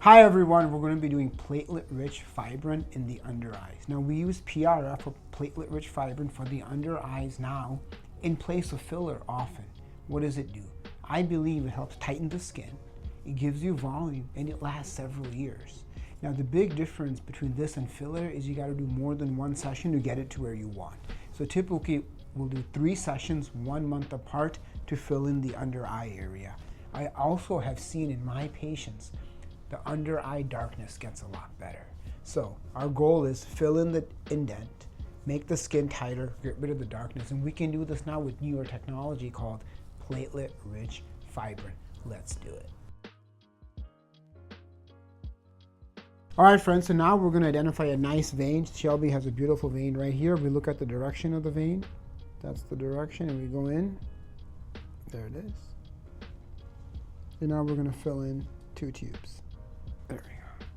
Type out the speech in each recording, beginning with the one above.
Hi everyone, we're going to be doing platelet-rich fibrin in the under eyes. Now we use PRF or platelet-rich fibrin for the under eyes now in place of filler often. What does it do? I believe it helps tighten the skin, it gives you volume, and it lasts several years. Now the big difference between this and filler is you got to do more than one session to get it to where you want. So typically we'll do 3 sessions 1 month apart to fill in the under eye area. I also have seen in my patients the under eye darkness gets a lot better. So our goal is fill in the indent, make the skin tighter, get rid of the darkness, and we can do this now with newer technology called platelet-rich fibrin. Let's do it. All right, friends, so now we're going to identify a nice vein. Shelby has a beautiful vein right here. We look at the direction of the vein. That's the direction, and we go in. There it is. And now we're going to fill in 2 tubes. There we go.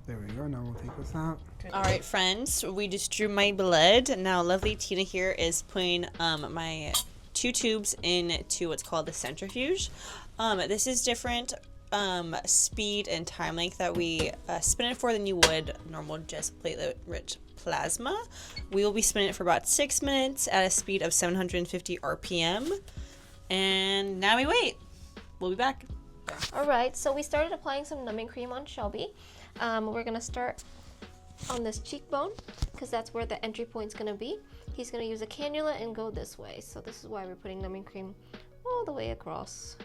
There we go. Now we'll take this out. All right, friends, we just drew my blood. Now, lovely Tina here is putting my 2 tubes into what's called the centrifuge. This is different speed and time length that we spin it for than you would normal just platelet-rich plasma. We will be spinning it for about 6 minutes at a speed of 750 RPM. And now we wait. We'll be back. Alright, so we started applying some numbing cream on Shelby. We're going to start on this cheekbone because that's where the entry point is going to be. He's going to use a cannula and go this way. So this is why we're putting numbing cream all the way across.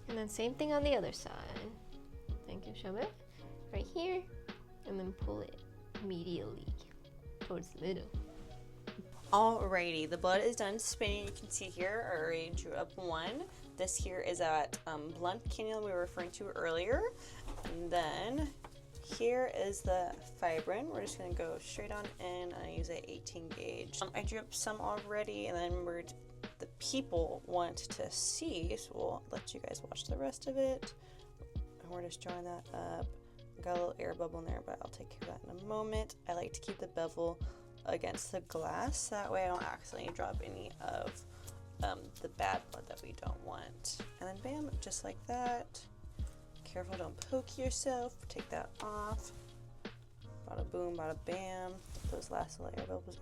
And then same thing on the other side. Thank you, Shelby. Right here. And then pull it medially towards the middle. Alrighty, the blood is done spinning. You can see here I already drew up 1. This here is that blunt cannula we were referring to earlier. And then here is the fibrin. We're just going to go straight on in and use a 18 gauge. I drew up some already, and then the people want to see, so we'll let you guys watch the rest of it. And we're just drawing that up. Got a little air bubble in there, but I'll take care of that in a moment. I like to keep the bevel against the glass, that way I don't accidentally drop any of the bad blood that we don't want. And then bam, just like that. Careful, don't poke yourself. Take that off. Bada boom, bada bam. Get those last little air bubbles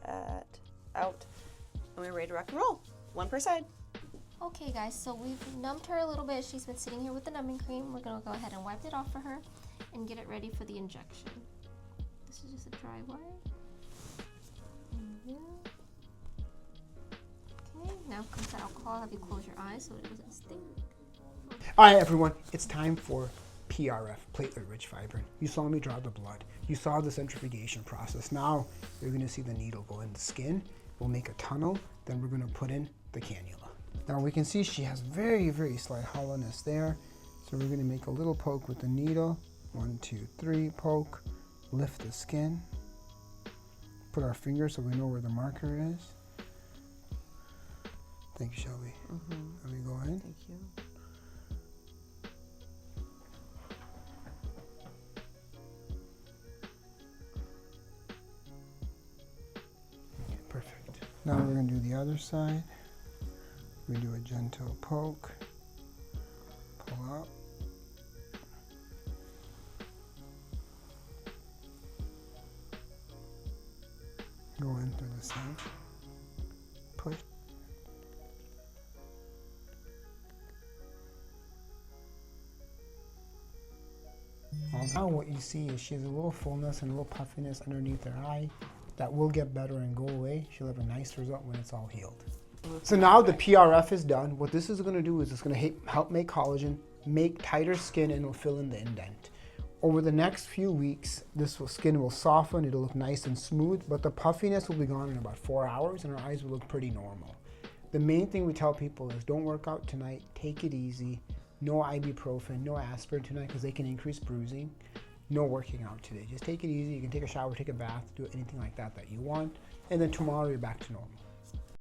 out. And we're ready to rock and roll. 1 per side. Okay guys, so we've numbed her a little bit. She's been sitting here with the numbing cream. We're going to go ahead and wipe it off for her and get it ready for the injection. This is just a dry wipe. Okay, now comes the alcohol. Have you close your eyes so it doesn't stink. All right, everyone, it's time for PRF, platelet-rich fibrin. You saw me draw the blood. You saw the centrifugation process. Now you're going to see the needle go in the skin. We'll make a tunnel. Then we're going to put in the cannula. Now we can see she has very, very slight hollowness there. So we're going to make a little poke with the needle. 1, 2, 3, poke. Lift the skin. Put our finger so we know where the marker is. Thank you, Shelby. Let me go in. Thank you. Okay, perfect. Now we're going to do the other side. We do a gentle poke. Pull up. Go in through the same. Push. Now what you see is she has a little fullness and a little puffiness underneath her eye that will get better and go away. She'll have a nice result when it's all healed. So now the PRF is done. What this is going to do is it's going to help make collagen, make tighter skin, and will fill in the indent. Over the next few weeks, this skin will soften, it'll look nice and smooth, but the puffiness will be gone in about 4 hours and our eyes will look pretty normal. The main thing we tell people is don't work out tonight, take it easy, no ibuprofen, no aspirin tonight because they can increase bruising, no working out today. Just take it easy, you can take a shower, take a bath, do anything like that you want, and then tomorrow you're back to normal.